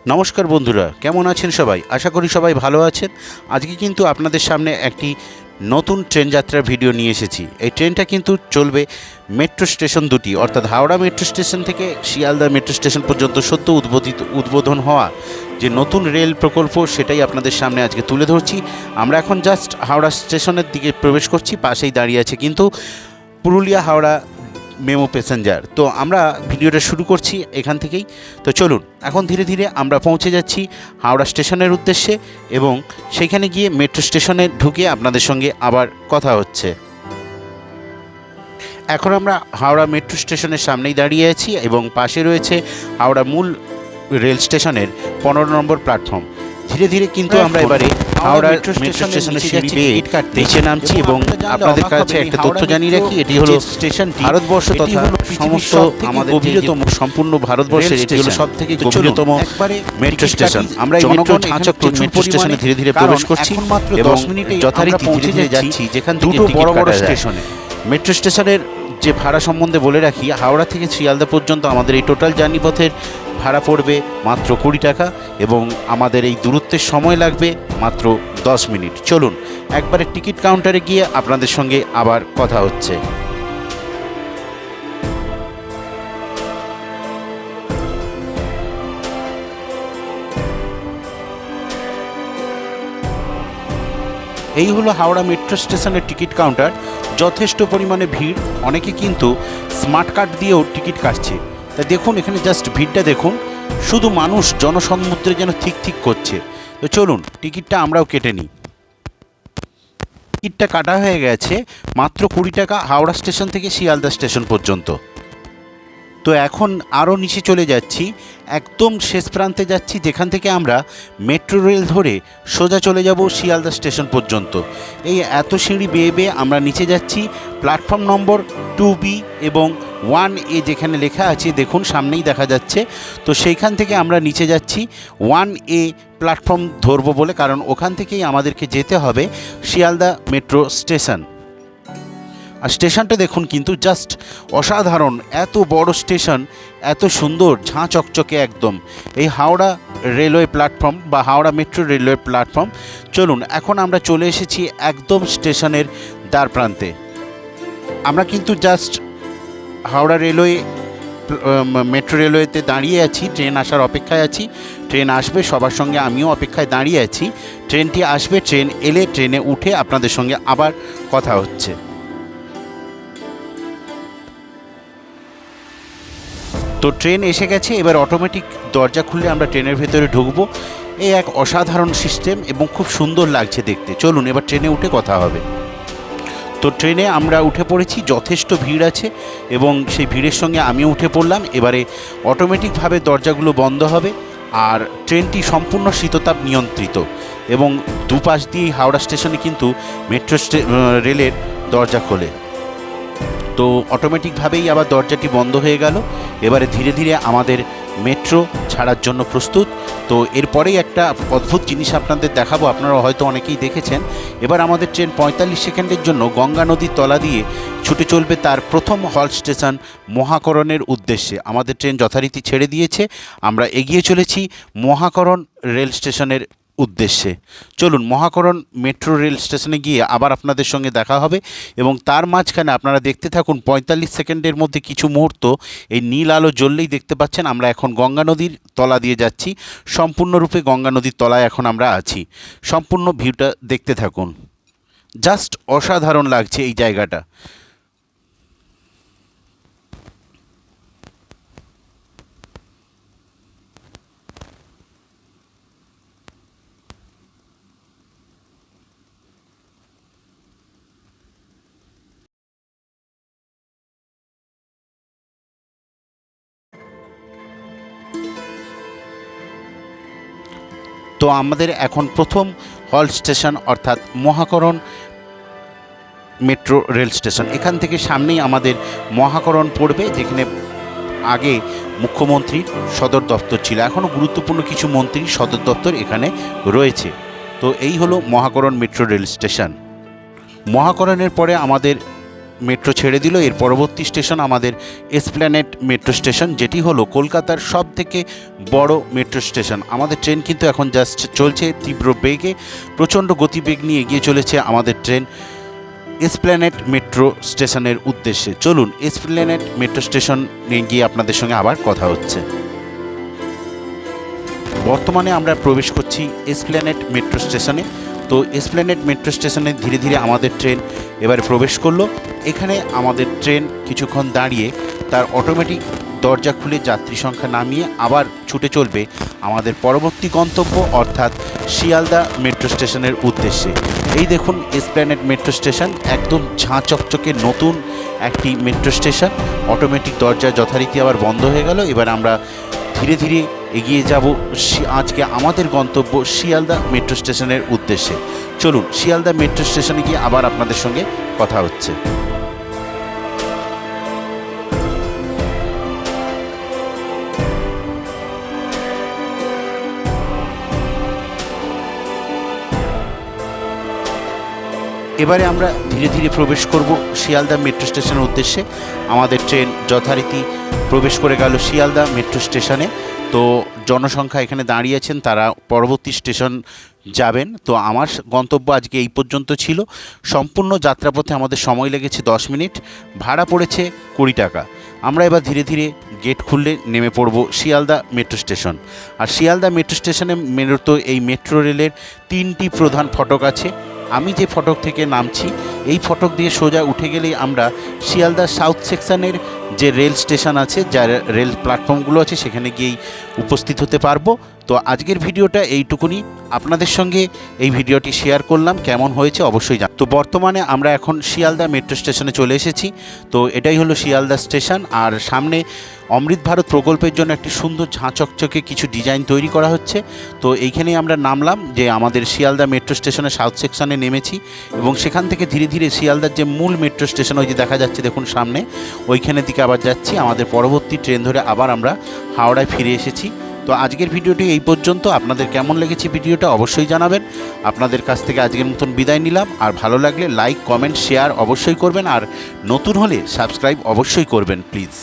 নমস্কার বন্ধুরা, কেমন আছেন সবাই? আশা করি সবাই ভালো আছেন। আজকে কিন্তু আপনাদের সামনে একটি নতুন ট্রেন যাত্রার ভিডিও নিয়ে এসেছি। এই ট্রেনটা কিন্তু চলবে মেট্রো স্টেশন দুটি, অর্থাৎ হাওড়া মেট্রো স্টেশন থেকে শিয়ালদা মেট্রো স্টেশন পর্যন্ত সদ্য উদ্বোধন হওয়া যে নতুন রেল প্রকল্প, সেটাই আপনাদের সামনে আজকে তুলে ধরছি। আমরা এখন জাস্ট হাওড়া স্টেশনের দিকে প্রবেশ করছি। পাশেই দাঁড়িয়ে আছে কিন্তু পুরুলিয়া হাওড়া মেমো প্যাসেঞ্জার। তো আমরা ভিডিওটা শুরু করছি এখান থেকেই। তো চলুন, এখন ধীরে ধীরে আমরা পৌঁছে যাচ্ছি হাওড়া স্টেশনের উদ্দেশ্যে এবং সেখানে গিয়ে মেট্রো স্টেশনে ঢুকে আপনাদের সঙ্গে আবার কথা হচ্ছে। এখন আমরা হাওড়া মেট্রো স্টেশনের সামনেই দাঁড়িয়ে আছি এবং পাশে রয়েছে হাওড়া মূল রেল স্টেশনের 15 নম্বর প্ল্যাটফর্ম। ধীরে ধীরে কিন্তু আমরা এবারে হাওড়া মেট্রো স্টেশনের সিঁড়ি বেয়ে নিচে নামছি এবং আপনাদের কাছে একটা তথ্য জানিয়ে রাখি, এটি হলো স্টেশনটি ভারতবর্ষ তথা সমস্ত আমাদের গভীরতম, সম্পূর্ণ ভারতবর্ষের এটি হলো সব থেকে গভীরতম মেট্রো স্টেশন। আমরা এই মেট্রো ঝাঁচক্র মেট্রো স্টেশনে ধীরে ধীরে প্রবেশ করছি এবং যথারীতি ধীরে ধীরে যাচ্ছি যেখান থেকে দুটো বড় বড় স্টেশনে। মেট্রো স্টেশনের যে ভাড়া সম্বন্ধে বলে রাখি, হাওড়া থেকে শিয়ালদা পর্যন্ত আমাদের এই টোটাল জার্নি পথের ভাড়া পড়বে মাত্র 20 টাকা এবং আমাদের এই দূরত্বের সময় লাগবে মাত্র 10 মিনিট। চলুন একবারে টিকিট কাউন্টারে গিয়ে আপনাদের সঙ্গে আবার কথা হচ্ছে। এই হলো হাওড়া মেট্রো স্টেশনের টিকিট কাউন্টার। যথেষ্ট পরিমাণে ভিড়, অনেকে কিন্তু স্মার্ট কার্ড দিয়েও টিকিট কাটছে। তা দেখুন, এখানে জাস্ট ভিড়টা দেখুন, শুধু মানুষ জনসমুদ্রে যেন ঠিক ঠিক করছে। তো চলুন টিকিটটা আমরাও কেটে নিই। টিকিটটা কাটা হয়ে গেছে মাত্র 20 টাকা হাওড়া স্টেশন থেকে শিয়ালদা স্টেশন পর্যন্ত। তো এখন আরও নিচে চলে যাচ্ছি, একদম শেষ প্রান্তে যাচ্ছি যেখান থেকে আমরা মেট্রো রেল ধরে সোজা চলে যাব শিয়ালদা স্টেশন পর্যন্ত। এই এত সিঁড়ি বেয়ে বেয়ে আমরা নিচে যাচ্ছি প্ল্যাটফর্ম নম্বর 2B এবং 1A যেখানে লেখা আছে দেখুন, সামনেই দেখা যাচ্ছে। তো সেইখান থেকে আমরা নিচে যাচ্ছি 1A প্ল্যাটফর্ম ধরবো বলে, কারণ ওখান থেকেই আমাদেরকে যেতে হবে শিয়ালদা মেট্রো স্টেশন। আর স্টেশনটা দেখুন কিন্তু জাস্ট অসাধারণ, এত বড় স্টেশন, এত সুন্দর, ঝাঁ চকচকে একদম এই হাওড়া রেলওয়ে প্ল্যাটফর্ম বা হাওড়া মেট্রো রেলওয়ে প্ল্যাটফর্ম। চলুন এখন আমরা চলে এসেছি একদম স্টেশনের দ্বার প্রান্তে। আমরা কিন্তু জাস্ট হাওড়া রেলওয়ে মেট্রো রেলওয়েতে দাঁড়িয়ে আছি, ট্রেন আসার অপেক্ষায় আছি। ট্রেন আসবে, সবার সঙ্গে আমিও অপেক্ষায় দাঁড়িয়ে আছি। ট্রেনটি আসবে, ট্রেন এলে ট্রেনে উঠে আপনাদের সঙ্গে আবার কথা হচ্ছে। তো ট্রেন এসে গেছে, এবার অটোমেটিক দরজা খুললে আমরা ট্রেনের ভেতরে ঢুকবো। এই এক অসাধারণ সিস্টেম এবং খুব সুন্দর লাগছে দেখতে। চলুন এবার ট্রেনে উঠে কথা হবে। তো ট্রেনে আমরা উঠে পড়েছি, যথেষ্ট ভিড় আছে এবং সেই ভিড়ের সঙ্গে আমিও উঠে পড়লাম। এবারে অটোমেটিকভাবে দরজাগুলো বন্ধ হবে আর ট্রেনটি সম্পূর্ণ শীততাপ নিয়ন্ত্রিত এবং দুপাশ দিয়েই হাওড়া স্টেশনে কিন্তু মেট্রো রেলের দরজা খোলে। তো অটোমেটিকভাবেই আবার দরজাটি বন্ধ হয়ে গেল। এবারে ধীরে ধীরে আমাদের মেট্রো ছাড়ার জন্য প্রস্তুত। তো এরপরেই একটা অদ্ভুত জিনিস আপনাদের দেখাবো, আপনারা হয়তো অনেকেই দেখেছেন। এবার আমাদের ট্রেন 45 সেকেন্ডের জন্য গঙ্গা নদীর তলা দিয়ে ছুটে চলবে তার প্রথম হল্ট স্টেশন মহাকরণের উদ্দেশ্যে। আমাদের ট্রেন যথারীতি ছেড়ে দিয়েছে, আমরা এগিয়ে চলেছি মহাকরণ রেল স্টেশনের উদ্দেশ্যে। চলুন মহাকরণ মেট্রো রেল স্টেশনে গিয়ে আবার আপনাদের সঙ্গে দেখা হবে এবং তার মাঝখানে আপনারা দেখতে থাকুন 45 সেকেন্ডের মধ্যে কিছু মুহূর্ত এই নীল আলো জ্বললেই দেখতে পাচ্ছেন আমরা এখন গঙ্গা নদীর তলা দিয়ে যাচ্ছি। সম্পূর্ণরূপে গঙ্গা নদীর তলায় এখন আমরা আছি। সম্পূর্ণ ভিউটা দেখতে থাকুন, জাস্ট অসাধারণ লাগছে এই জায়গাটা। তো আমাদের এখন প্রথম হল্ট স্টেশন অর্থাৎ মহাকরণ মেট্রো রেল স্টেশন। এখান থেকে সামনেই আমাদের মহাকরণ পড়বে, যেখানে আগে মুখ্যমন্ত্রীর সদর দপ্তর ছিল। এখনও গুরুত্বপূর্ণ কিছু মন্ত্রীর সদর দপ্তর এখানে রয়েছে। তো এই হলো মহাকরণ মেট্রো রেল স্টেশন। মহাকরণের পরে আমাদের মেট্রো ছেড়ে দিল। এর পরবর্তী স্টেশন আমাদের এসপ্ল্যানেড মেট্রো স্টেশন, যেটি হলো কলকাতার সবথেকে বড় মেট্রো স্টেশন। আমাদের ট্রেন কিন্তু এখন জাস্ট চলছে তীব্র বেগে, প্রচণ্ড গতিবেগ নিয়ে এগিয়ে চলেছে আমাদের ট্রেন এসপ্ল্যানেড মেট্রো স্টেশনের উদ্দেশ্যে। চলুন এসপ্ল্যানেড মেট্রো স্টেশনে গিয়ে আপনাদের সঙ্গে আবার কথা হচ্ছে। বর্তমানে আমরা প্রবেশ করছি এসপ্ল্যানেড মেট্রো স্টেশনে। তো এসপ্ল্যানেড মেট্রো স্টেশনে ধীরে ধীরে আমাদের ট্রেন এবারে প্রবেশ করলো। এখানে আমাদের ট্রেন কিছুক্ষণ দাঁড়িয়ে তার অটোমেটিক দরজা খুলে যাত্রী সংখ্যা নামিয়ে আবার ছুটে চলবে আমাদের পরবর্তী গন্তব্য অর্থাৎ শিয়ালদা মেট্রো স্টেশনের উদ্দেশ্যে। এই দেখুন এসপ্ল্যানেড মেট্রো স্টেশন, একদম ঝাঁ চকচকে নতুন একটি মেট্রো স্টেশন। অটোমেটিক দরজা যথারীতি আবার বন্ধ হয়ে গেল। এবার আমরা ধীরে ধীরে এগিয়ে যাব আজকে আমাদের গন্তব্য শিয়ালদা মেট্রো স্টেশনের উদ্দেশ্যে। চলুন শিয়ালদা মেট্রো স্টেশনে গিয়ে আবার আপনাদের সঙ্গে কথা হচ্ছে। এবারে আমরা ধীরে ধীরে প্রবেশ করব শিয়ালদা মেট্রো স্টেশনের উদ্দেশ্যে। আমাদের ট্রেন যথারীতি প্রবেশ করে গেল শিয়ালদা মেট্রো স্টেশনে। তো জনসংখ্যা এখানে দাঁড়িয়েছেন, তারা পরবর্তী স্টেশন যাবেন। তো আমার গন্তব্য আজকে এই পর্যন্ত ছিল। সম্পূর্ণ যাত্রাপথে আমাদের সময় লেগেছে 10 মিনিট, ভাড়া পড়েছে 20 টাকা। আমরা এবার ধীরে ধীরে গেট খুললে নেমে পড়ব শিয়ালদা মেট্রো স্টেশন। আর শিয়ালদা মেট্রো স্টেশনে মূলত এই মেট্রো রেলের 3টি প্রধান ফটক আছে। আমি যে ফটক থেকে নামছি এই ফটক দিয়ে সোজা উঠে গেলেই আমরা শিয়ালদা সাউথ সেকশনের যে রেল স্টেশন আছে, যার রেল প্ল্যাটফর্মগুলো আছে, সেখানে গিয়েই উপস্থিত হতে পারবো। তো আজকের ভিডিওটা এইটুকুনি, আপনাদের সঙ্গে এই ভিডিওটি শেয়ার করলাম। কেমন হয়েছে অবশ্যই তো বর্তমানে আমরা এখন শিয়ালদা মেট্রো স্টেশনে চলে এসেছি। তো এটাই হলো শিয়ালদা স্টেশন। আর সামনে অমৃত ভারত প্রকল্পের জন্য একটি সুন্দর ঝাঁ চকচকে কিছু ডিজাইন তৈরি করা হচ্ছে। তো এইখানেই আমরা নামলাম, যে আমাদের শিয়ালদা মেট্রো স্টেশনের সাউথ সেকশনে নেমেছি এবং সেখান থেকে ধীরে ধীরে শিয়ালদার যে মূল মেট্রো স্টেশন ওই যে দেখা যাচ্ছে দেখুন সামনে, ওইখানের দিকে আবার যাচ্ছি। আমাদের পরবর্তী ট্রেন ধরে আবার আমরা হাওড়ায় ফিরে এসেছি। তো আজকের ভিডিওটি এই পর্যন্ত। আপনাদের কেমন লেগেছে ভিডিওটা অবশ্যই জানাবেন। আপনাদের কাছ থেকে আজকের মতন বিদায় নিলাম। আর ভালো লাগলে লাইক, কমেন্ট, শেয়ার অবশ্যই করবেন। আর নতুন হলে সাবস্ক্রাইব অবশ্যই করবেন প্লিজ।